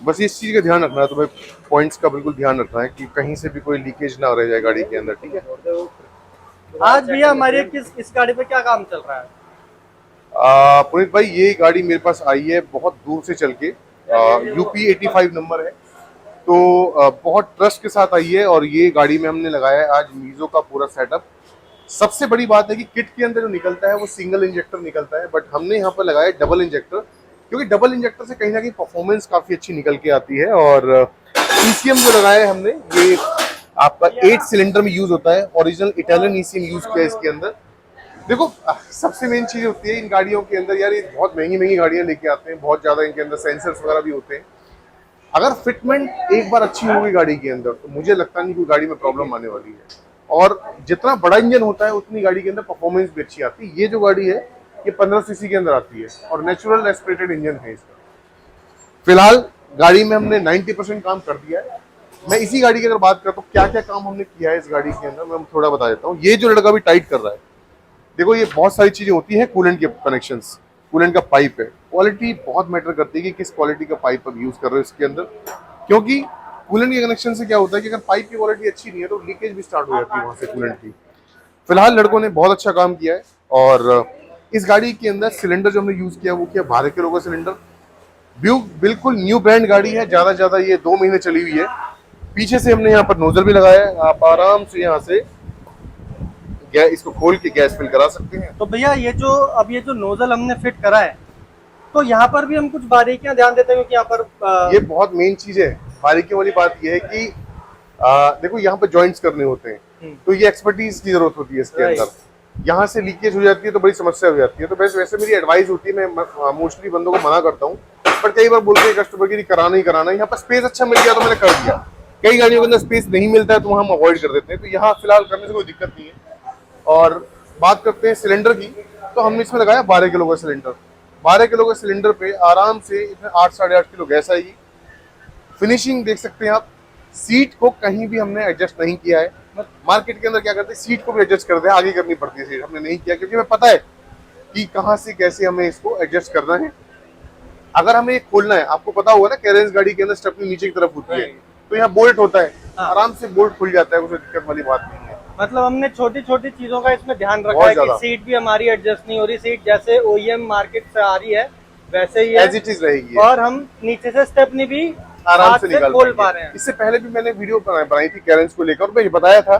बस इस चीज़ का ध्यान रखना है, तो भाई पॉइंट्स का बिल्कुल ध्यान रखना है कि कहीं से भी कोई लीकेज ना रह जाए गाड़ी के अंदर, ठीक है। आज भैया हमारे इस गाड़ी पे क्या काम चल रहा है? पुनीत भाई, ये गाड़ी मेरे पास आई है बहुत दूर से चल के, UP 85 नंबर है। तो बहुत ट्रस्ट के साथ आई है, और ये गाड़ी में हमने लगाया है आज मीजो का पूरा सेटअप। सबसे बड़ी बात है कि किट के अंदर जो निकलता है वो सिंगल इंजेक्टर निकलता है, बट हमने यहाँ पर लगाया डबल इंजेक्टर, क्योंकि डबल इंजेक्टर से कहीं ना कहीं परफॉर्मेंस काफ़ी अच्छी निकल के आती है। और ईसीएम जो लगाया है हमने, ये आपका 8 सिलेंडर में यूज होता है, ओरिजिनल इटालियन ईसीएम यूज किया है इसके अंदर। देखो, सबसे मेन चीज होती है इन गाड़ियों के अंदर, यार ये बहुत महंगी महंगी गाड़ियां लेके आते हैं, बहुत ज्यादा इनके अंदर सेंसर्स वगैरह भी होते हैं। अगर फिटमेंट एक बार अच्छी होगी गाड़ी के अंदर, तो मुझे लगता नहीं कोई गाड़ी में प्रॉब्लम आने वाली है। और जितना बड़ा इंजन होता है उतनी गाड़ी के अंदर परफॉर्मेंस भी अच्छी आती है। ये जो गाड़ी है ये 15 सीसी के अंदर आती है, और नेचुरल एस्पिरेटेड इंजन है इसका। फिलहाल गाड़ी में हमने 90% काम कर दिया है। मैं इसी गाड़ी की अगर बात करता हूँ क्या क्या काम हमने किया है इस गाड़ी के अंदर, मैं थोड़ा बता देता हूँ। ये जो लड़का भी टाइट कर रहा है, देखो ये बहुत सारी चीजें होती हैं। कूलेंट के कनेक्शंस, कूलेंट का पाइप है, क्वालिटी बहुत मैटर करती है कि किस क्वालिटी का पाइप आप यूज कर रहे हो इसके अंदर। क्योंकि कूलेंट के कनेक्शन से क्या होता है कि अगर पाइप की क्वालिटी अच्छी नहीं है तो लीकेज भी स्टार्ट हो जाती है वहां से कूलेंट की। फिलहाल लड़कों ने बहुत अच्छा काम किया है। और इस गाड़ी के अंदर सिलेंडर जो हमने यूज किया वो किया 12 किलो का सिलेंडर। बिल्कुल न्यू ब्रांड गाड़ी है, ज्यादा ज्यादा ये 2 महीने चली हुई है। पीछे से हमने यहाँ पर नोजल भी लगाया है, आप आराम से यहाँ से इसको खोल के गैस फिल करा सकते हैं। तो भैया ये जो नोजल हमने फिट करा है, तो यहाँ पर भी हम कुछ बारीकियां ध्यान देते हैं, क्योंकि यहाँ पर ये बहुत मेन चीज है। बारीकी वाली बात ये है कि देखो यहाँ पे जॉइंट्स करने होते हैं, तो ये एक्सपर्टीज की जरूरत होती है इसके राइट। अंदर। यहाँ से लीकेज हो जाती है तो बड़ी समस्या हो जाती है। तो वैसे मेरी एडवाइस होती है, मैं मोस्टली बंदों को मना करता हूँ, पर कई बार बोलते हैं कस्टमर की कराना ही कराना है। यहाँ पर स्पेस अच्छा मिल गया तो मैंने कर दिया। कई गाड़ियों के अंदर स्पेस नहीं मिलता है तो वहाँ हम अवॉइड कर देते हैं, तो यहाँ फिलहाल करने से कोई दिक्कत नहीं है। और बात करते हैं सिलेंडर की, तो हमने इसमें लगाया 12 किलो का सिलेंडर। 12 किलो के सिलेंडर पे आराम से इसमें 8 साढ़े 8 किलो गैस आएगी। फिनिशिंग देख सकते हैं आप, सीट को कहीं भी हमने एडजस्ट नहीं किया है। मार्केट के अंदर क्या करते हैं, सीट को भी एडजस्ट करते हैं, आगे करनी पड़ती है सीट, हमने नहीं किया क्योंकि हमें पता है कि कहाँ से कैसे हमें इसको एडजस्ट करना है। अगर हमें ये खोलना है, आपको पता होगा ना कैरेंस गाड़ी के अंदर स्टेपनी नीचे की तरफ होती है, तो यहाँ बोल्ट होता है, हाँ। आराम से बोल्ट खुल जाता है, कोई दिक्कत वाली बात नहीं है। मतलब हमने छोटी छोटी चीजों का इसमें ध्यान रखा बहुत है कि ज्यादा सीट भी हमारी एडजस्ट नहीं हो रही, सीट जैसे ओईएम मार्केट से आ रही है वैसे ही है, एज इट इज रहेगी, और हम नीचे से स्टेपनी भी आराम हाथ से से निकाल खोल पा रहे पाएंगे। हैं। इससे पहले भी मैंने वीडियो बनाई थी कैरेंस को लेकर, और मैं बताया था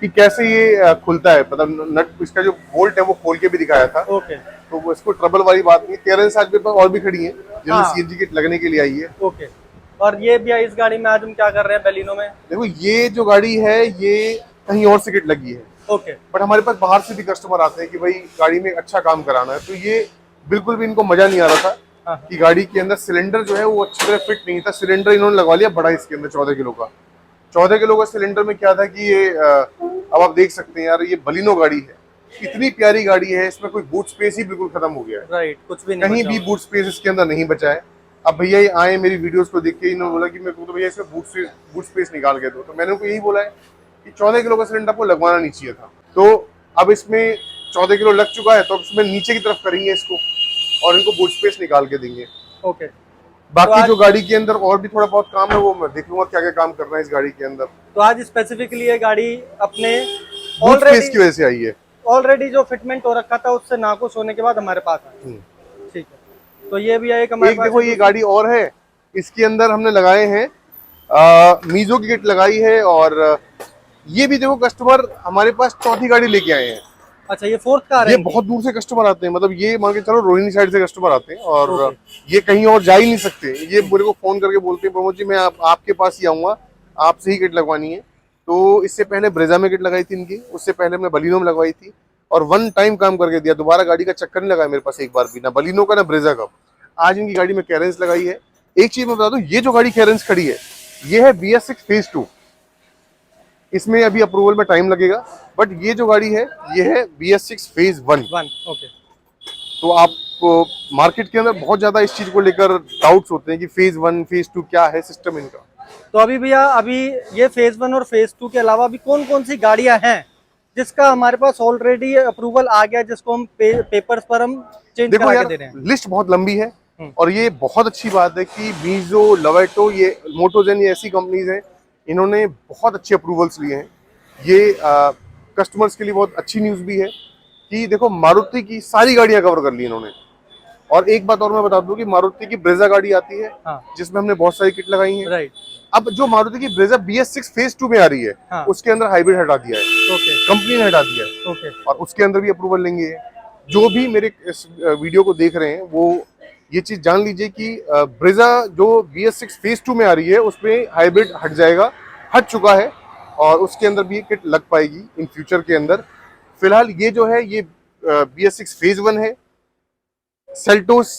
कि कैसे ये खुलता है, मतलब नट इसका जो बोल्ट है वो खोल के भी दिखाया था। ओके। तो वो इसको ट्रबल वाली बात नहीं। कैरेंस आज मेरे पास और भी खड़ी है जिनमें हाँ। सीएनजी किट लगने के लिए आई है। ओके। और ये भैया इस गाड़ी में आज हम क्या कर रहे हैं बेलिनो में? देखो ये जो गाड़ी है ये कहीं और से किट लगी है, ओके। बट हमारे पास बाहर से भी कस्टमर आते हैं कि भाई गाड़ी में अच्छा काम कराना है। तो ये बिल्कुल भी इनको मजा नहीं आ रहा था हाँ। कि गाड़ी के अंदर सिलेंडर जो है वो अच्छी तरह फिट नहीं था। सिलेंडर इन्होंने लगवा लिया बड़ा इसके अंदर 14 किलो का। 14 किलो का सिलेंडर में क्या था कि ये अब आप देख सकते हैं यार, ये बलिनो गाड़ी है, इतनी प्यारी गाड़ी है, इसमें कोई बूट स्पेस ही बिल्कुल खत्म हो गया है। राइट, कुछ भी नहीं कहीं बचा भी हुआ। बूट स्पेस इसके अंदर नहीं बचा है। अब भैया ये आए मेरी वीडियोस को देख के, इन्होंने बोला कि मेरे को तो भैया इसमें बूट स्पेस निकाल के दो। तो मैंने उनको यही बोला है कि 14 किलो का सिलेंडर आपको लगवाना नहीं चाहिए था। तो अब इसमें 14 किलो लग चुका है, तो अब इसमें नीचे की तरफ करेंगे इसको और इनको बूट स्पेस निकाल के देंगे। ओके। तो बाकी आज जो गाड़ी के अंदर और भी थोड़ा बहुत काम है वो मैं देख लूंगा क्या क्या काम करना है इस गाड़ी के अंदर। तो आज स्पेसिफिकली ये गाड़ी अपने बूट स्पेस ऑलरेडी की वजह से आई है। ऑलरेडी जो फिटमेंट हो रखा था उससे नाखुश होने के बाद हमारे पास आई। ठीक है। तो ये भी एक हमारे एक पास देखो ये गाड़ी और है, इसके अंदर हमने लगाए हैं मीजो की किट लगाई है। और ये भी देखो कस्टमर हमारे पास चौथी गाड़ी लेके आए हैं। अच्छा, ये फोर्थ कार है ये इनकी? बहुत दूर से कस्टमर आते हैं, मतलब ये मान के चलो रोहिणी साइड से कस्टमर आते हैं, और ओके। ये कहीं और जा ही नहीं सकते। ये मेरे को फोन करके बोलते हैं प्रमोद जी मैं आपके पास ही आऊंगा, आपसे ही किट लगवानी है। तो इससे पहले ब्रेजा में किट लगाई थी इनकी, उससे पहले हमने बलिनो में लगवाई थी, और वन टाइम काम करके दिया। दोबारा गाड़ी का चक्कर नहीं लगाया मेरे पास एक बार भी, ना बलिनो का ना ब्रेजा का। आज इनकी गाड़ी में कैरेंस लगाई है। एक चीज मैं बता दूं, ये जो गाड़ी कैरेंस खड़ी है ये है BS6 फेज 2। इसमें अभी अप्रूवल में टाइम लगेगा, बट ये जो गाड़ी है ये है BS6 फेज 1। वन। ओके। तो आप मार्केट के अंदर बहुत ज्यादा इस चीज को लेकर डाउट्स होते हैं कि फेज 1 फेज 2 क्या है सिस्टम इनका। तो अभी भैया ये फेज 1 और फेज 2 के अलावा अभी कौन कौन सी गाड़ियां हैं जिसका हमारे पास ऑलरेडी अप्रूवल आ गया, जिसको हम पेपर्स पर हम चेंज देखो करा के यार दे रहे हैं? लिस्ट बहुत लंबी है, और ये बहुत अच्छी बात है कि मीजो, लवेटो, ये मोटोजेन, ये ऐसी कंपनीज हैं, इन्होंने बहुत अच्छे अप्रूवल्स लिए हैं। ये कस्टमर्स के लिए बहुत अच्छी न्यूज़ भी है कि देखो मारुति की सारी गाड़ियां कवर कर ली इन्होंने। और एक बात और मैं बता दूं कि मारुति की ब्रेजा गाड़ी आती है, हाँ। जिसमें हमने बहुत सारी किट लगाई है। राइट। अब जो मारुति की ब्रेजा BS6 फेज 2 में आ रही है, हाँ। उसके अंदर हाइब्रिड हटा दिया है, ओके। कंपनी ने हटा दिया है, ओके। और उसके अंदर भी अप्रूवल लेंगे। जो भी मेरे इस वीडियो को देख रहे हैं वो ये चीज जान लीजिए कि ब्रेजा जो BS6 फेज 2 में आ रही है उसमें हाइब्रिड हट जाएगा, हट चुका है, और उसके अंदर भी किट लग पाएगी इन फ्यूचर के अंदर। फिलहाल ये जो है ये BS6 फेज 1 है। सेल्टोस,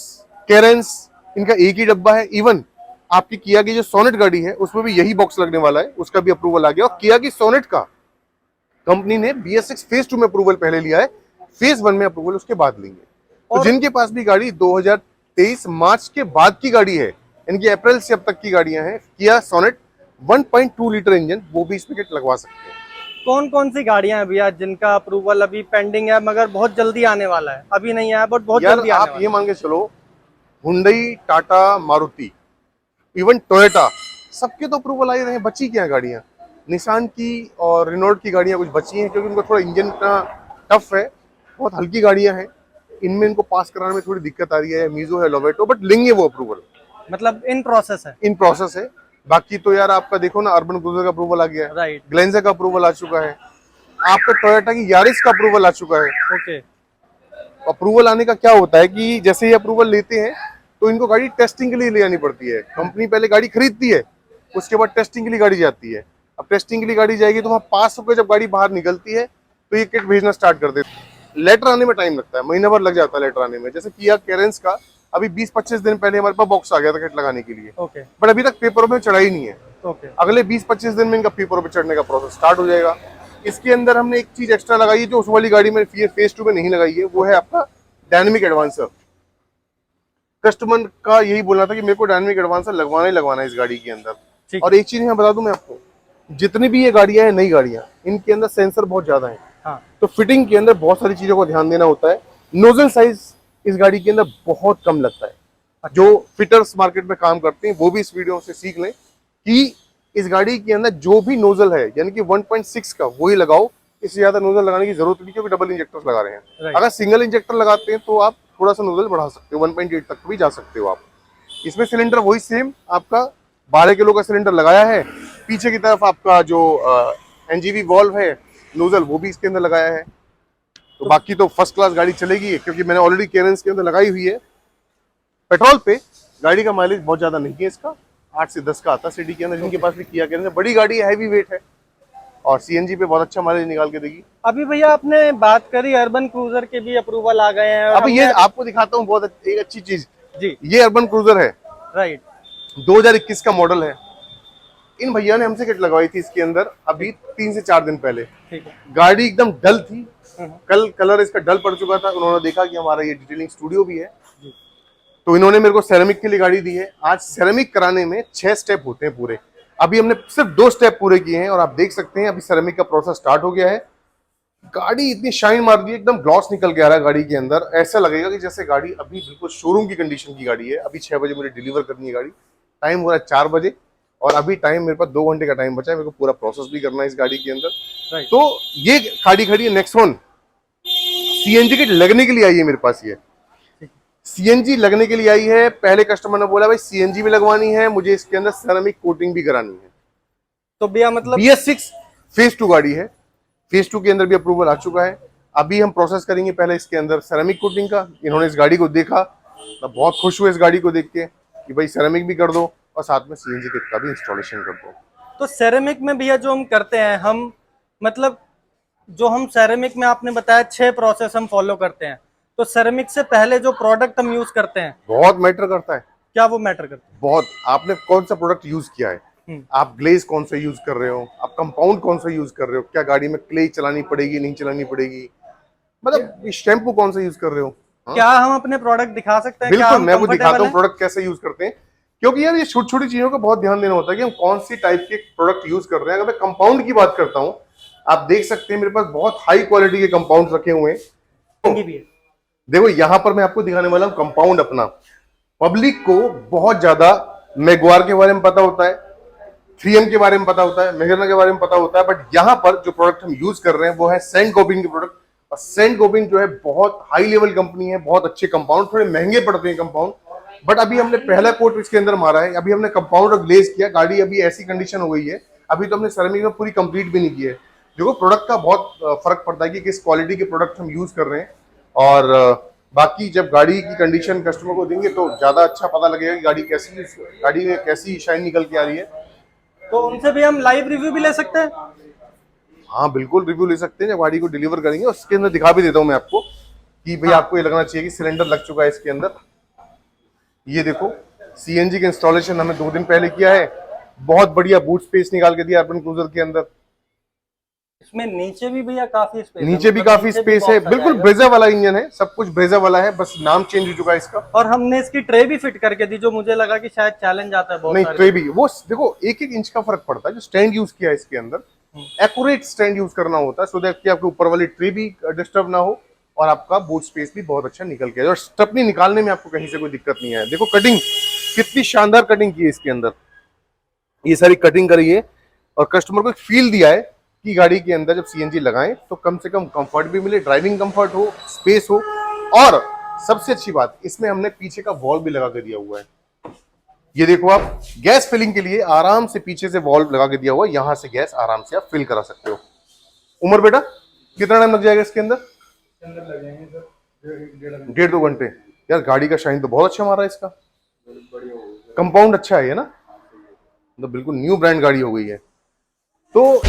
कैरेंस, इनका एक ही डब्बा है। इवन आपकी किया की जो सोनेट गाड़ी है उसमें भी यही बॉक्स लगने वाला है, उसका भी अप्रूवल आ गया। और किया की सोनेट का कंपनी ने BS6 फेज 2 में अप्रूवल पहले लिया है, फेज 1 में अप्रूवल उसके बाद लेंगे। तो जिनके पास भी गाड़ी 2023 मार्च के बाद की गाड़ी है, इनकी अप्रैल से अब तक की गाड़ियां हैं, किया सोनेट 1.2 लीटर इंजन, वो भी इसमें किट लगवा सकते हैं। कौन कौन सी गाड़ियां हैं भैया जिनका अप्रूवल अभी पेंडिंग है मगर बहुत जल्दी आने वाला है? अभी नहीं आया बट बहुत जल्दी आने आप वाला ये है। मान के चलो, Hyundai, Tata, Maruti, even Toyota, सबके तो अप्रूवल आ ही रहे हैं। बची क्या गाड़ियां? निसान की और रेनॉल्ट की गाड़ियां कुछ बची हैं, क्योंकि उनका थोड़ा इंजन इतना टफ है, बहुत हल्की गाड़ियां हैं, इनमें इनको पास कराने में थोड़ी दिक्कत आ रही है। मीजो है, लोवेटो, बट लेंगे वो अप्रूवल, मतलब इन प्रोसेस है। इन प्रोसेस है। बाकी तो यार आपका देखो ना, अर्बन क्रूजर का अप्रूवल आ गया है, राइट। ग्लेंजा का अप्रूवल आ चुका है, आपका टोयोटा की यारिस का अप्रूवल आ चुका है। ओके। अप्रूवल आने का क्या होता है कि जैसे ये अप्रूवल लेते हैं तो इनको गाड़ी टेस्टिंग के लिए ले आनी पड़ती है। कंपनी पहले गाड़ी खरीदती है, उसके बाद टेस्टिंग के लिए गाड़ी जाती है। अब टेस्टिंग के लिए गाड़ी जाएगी तो वहाँ पास होकर जब गाड़ी बाहर निकलती है तो ये किट भेजना स्टार्ट कर देते हैं। लेटर आने में टाइम लगता है, महीना भर लग जाता है लेटर आने में। जैसे किया कैरेंस का अभी 20-25 दिन पहले हमारे पास बॉक्स आ गया था किट लगाने के लिए, ओके। बट अभी तक पेपरों में चढ़ा ही नहीं है। ओके। अगले 20-25 दिन में इनका पेपरों पे चढ़ने का प्रोसेस स्टार्ट हो जाएगा। इसके अंदर हमने एक चीज एक्स्ट्रा लगाई है जो उस वाली गाड़ी में फेज 2 में नहीं लगाई है, वो है आपका डायनेमिक एडवांसर। कस्टमर का यही बोलना था कि मेरे को डायनेमिक एडवांसर लगवाना ही लगवाना है इस गाड़ी के अंदर। और एक चीज मैं बता दूं मैं आपको, जितनी भी ये गाड़ियां हैं, नई गाड़ियां, इनके अंदर सेंसर बहुत ज्यादा है। हाँ। तो फिटिंग के अंदर बहुत सारी चीजों को ध्यान देना होता है। नोजल साइज इस गाड़ी के अंदर बहुत कम लगता है। जो फिटर्स मार्केट में काम करते हैं वो भी इस वीडियो से सीख लें कि इस गाड़ी के अंदर जो भी नोजल है यानी कि 1.6 का वही लगाओ, इससे ज्यादा नोजल लगाने की जरूरत नहीं, क्योंकि डबल इंजेक्टर्स लगा रहे हैं। अगर सिंगल इंजेक्टर लगाते हैं तो आप थोड़ा सा नोजल बढ़ा सकते हो, 1.8 तक भी जा सकते हो आप। इसमें सिलेंडर वही सेम आपका 12 किलो का सिलेंडर लगाया है। पीछे की तरफ आपका जो NGV वॉल्व है, नोजल, वो भी इसके अंदर लगाया है। तो बाकी तो फर्स्ट क्लास गाड़ी चलेगी, क्योंकि मैंने ऑलरेडी कैरेंस के अंदर लगाई हुई है। पेट्रोल पे गाड़ी का माइलेज बहुत ज्यादा नहीं है, इसका 8 से 10 का आता है सिटी के अंदर। जिनके पास भी किया कैरेंस, बड़ी गाड़ी है, हैवी वेट है, और CNG पे बहुत अच्छा माइलेज निकाल के देगी। अभी भैया आपने बात करी अर्बन क्रूजर के भी अप्रूवल आ गए हैं। अब ये आपको दिखाता हूँ बहुत एक अच्छी चीज जी। ये अर्बन क्रूजर है, राइट। 2021 का मॉडल है। इन भैया ने हमसे किट लगवाई थी इसके अंदर अभी 3 से 4 दिन पहले। ठीक है। गाड़ी एकदम डल थी, कल कलर इसका डल पड़ चुका था। उन्होंने देखा कि हमारा ये डिटेलिंग स्टूडियो भी है, तो इन्होंने मेरे को सेरेमिक के लिए गाड़ी दी है। आज सेरेमिक कराने में 6 स्टेप होते हैं पूरे, अभी हमने सिर्फ 2 स्टेप पूरे किए हैं, और आप देख सकते हैं अभी सेरेमिक का प्रोसेस स्टार्ट हो गया है। गाड़ी इतनी शाइन मार दी है, एकदम ग्लॉस निकल के आ रहा है गाड़ी के अंदर। ऐसा लगेगा कि जैसे गाड़ी अभी बिल्कुल शोरूम की कंडीशन की गाड़ी है। अभी 6 बजे मुझे डिलीवर करनी है गाड़ी, टाइम हो रहा है 4 बजे, और अभी टाइम मेरे पास 2 घंटे का टाइम बचा है। मेरे को पूरा प्रोसेस भी करना है इस गाड़ी के अंदर। तो ये गाड़ी खड़ी है नेक्सॉन, CNG किट लगने के लिए आई है मेरे पास। ये CNG लगने के लिए आई है। पहले कस्टमर ने बोला भाई CNG भी लगवानी है, मुझे इसके अंदर सेरेमिक कोटिंग भी करानी है। तो भैया मतलब BS6 फेज 2 गाड़ी है, फेज 2 के अंदर भी अप्रूवल आ चुका है। अभी हम प्रोसेस करेंगे पहले इसके अंदर सेरेमिक कोटिंग का। इन्होंने इस गाड़ी को देखा, मैं बहुत खुश हुआ इस गाड़ी को देख के कि भाई सेरेमिक भी कर दो और साथ में CNG किट का भी इंस्टॉलेशन कर दो। तो सेरेमिक में भैया जो हम करते हैं, हम मतलब जो हम सेरेमिक में आपने बताया 6 प्रोसेस हम फॉलो करते हैं, तो सेरेमिक से पहले जो प्रोडक्ट हम यूज करते हैं बहुत मैटर करता है। क्या वो मैटर करता है? बहुत। आपने कौन सा प्रोडक्ट यूज किया है, आप ग्लेज कौन सा यूज कर रहे हो, आप कंपाउंड कौन सा यूज कर रहे हो, क्या गाड़ी में क्ले चलानी पड़ेगी नहीं चलानी पड़ेगी, मतलब शैम्पू कौन सा यूज कर रहे हो। क्या हम अपने प्रोडक्ट दिखा सकते हैं? बिल्कुल, मैं वो दिखाता हूँ प्रोडक्ट कैसे यूज करते हैं, क्योंकि यार ये छोटी छोटी चीजों का बहुत ध्यान देना होता है कि हम कौन सी टाइप के प्रोडक्ट यूज कर रहे हैं। अगर मैं कंपाउंड की बात करता हूँ, आप देख सकते हैं मेरे पास बहुत हाई क्वालिटी के कंपाउंड रखे हुए हैं। देखो यहाँ पर मैं आपको दिखाने वाला हूँ कंपाउंड अपना पब्लिक को बहुत ज्यादा मैग्वार के बारे में पता होता है, 3M के बारे में पता होता है, मेहरना के बारे में पता होता है, बट यहाँ पर जो प्रोडक्ट हम यूज कर रहे हैं वो है सेंट गोबिन की प्रोडक्ट। और सेंट गोबिन जो है बहुत हाई लेवल कंपनी है, बहुत अच्छे कंपाउंड, थोड़े महंगे पड़ते हैं कंपाउंड, बट अभी हमने पहला कोट इसके अंदर मारा है, अभी हमने कंपाउंड और ग्लेज किया, गाड़ी अभी ऐसी कंडीशन हो गई है, अभी तो हमने सेरेमिक में पूरी कंप्लीट भी नहीं की है। देखो प्रोडक्ट का बहुत फर्क पड़ता है कि किस क्वालिटी के प्रोडक्ट हम यूज कर रहे हैं, और बाकी जब गाड़ी की कंडीशन कस्टमर को देंगे तो ज्यादा अच्छा पता लगेगा कि गाड़ी में कैसी शाइन निकल के आ रही है। तो उनसे भी हम लाइव रिव्यू भी ले सकते हैं? हाँ बिल्कुल रिव्यू ले सकते हैं, जब गाड़ी को डिलीवर करेंगे उसके अंदर दिखा भी देता हूँ मैं आपको कि भाई आपको ये लगना चाहिए कि सिलेंडर लग चुका है इसके अंदर। ये देखो सीएनजी का इंस्टॉलेशन हमने 2 दिन पहले किया है, बहुत बढ़िया बूट स्पेस निकाल के दिया अर्बन क्रूजर के अंदर। इसमें नीचे भी भैया काफी स्पेस है, नीचे भी मतलब काफी नीचे स्पेस भी है, box आ बिल्कुल जाएगा। ब्रेजा वाला इंजन है, सब कुछ ब्रेजा वाला है, बस नाम चेंज हो चुका है इसका। और हमने इसकी ट्रे भी फिट करके दी, जो मुझे लगा कि शायद चैलेंज आता है बहुत नहीं सारे। ट्रे भी वो देखो 1-1 इंच का फर्क पड़ता है, जो स्टैंड यूज किया है इसके अंदर एक्यूरेट स्टैंड यूज करना होता है, सो दैट कि आपके ऊपर वाली ट्रे भी डिस्टर्ब ना हो और आपका बूट स्पेस भी बहुत अच्छा निकल के आए, और स्टेपनी निकालने में आपको कहीं से कोई दिक्कत नहीं है। देखो कटिंग कितनी शानदार कटिंग की है इसके अंदर, ये सारी कटिंग करी है और कस्टमर को एक फील दिया है कि गाड़ी के अंदर जब सीएनजी लगाएं तो कम से कम कंफर्ट भी मिले, ड्राइविंग कंफर्ट हो, स्पेस हो, और सबसे अच्छी बात इसमें हमने पीछे का वॉल्व भी लगा के दिया हुआ है। ये देखो आप गैस फिलिंग के लिए आराम से पीछे से वॉल्व लगा के दिया हुआ है, यहां से गैस आराम से आप फिल करा सकते हो। उमर बेटा कितना टाइम लग जाएगा इसके अंदर? लगेंगे सर 1.5-2 घंटे। यार गाड़ी का शाइन तो बहुत अच्छा मारा है इसका, कंपाउंड अच्छा है ना, तो बिल्कुल न्यू ब्रांड गाड़ी हो गई है। तो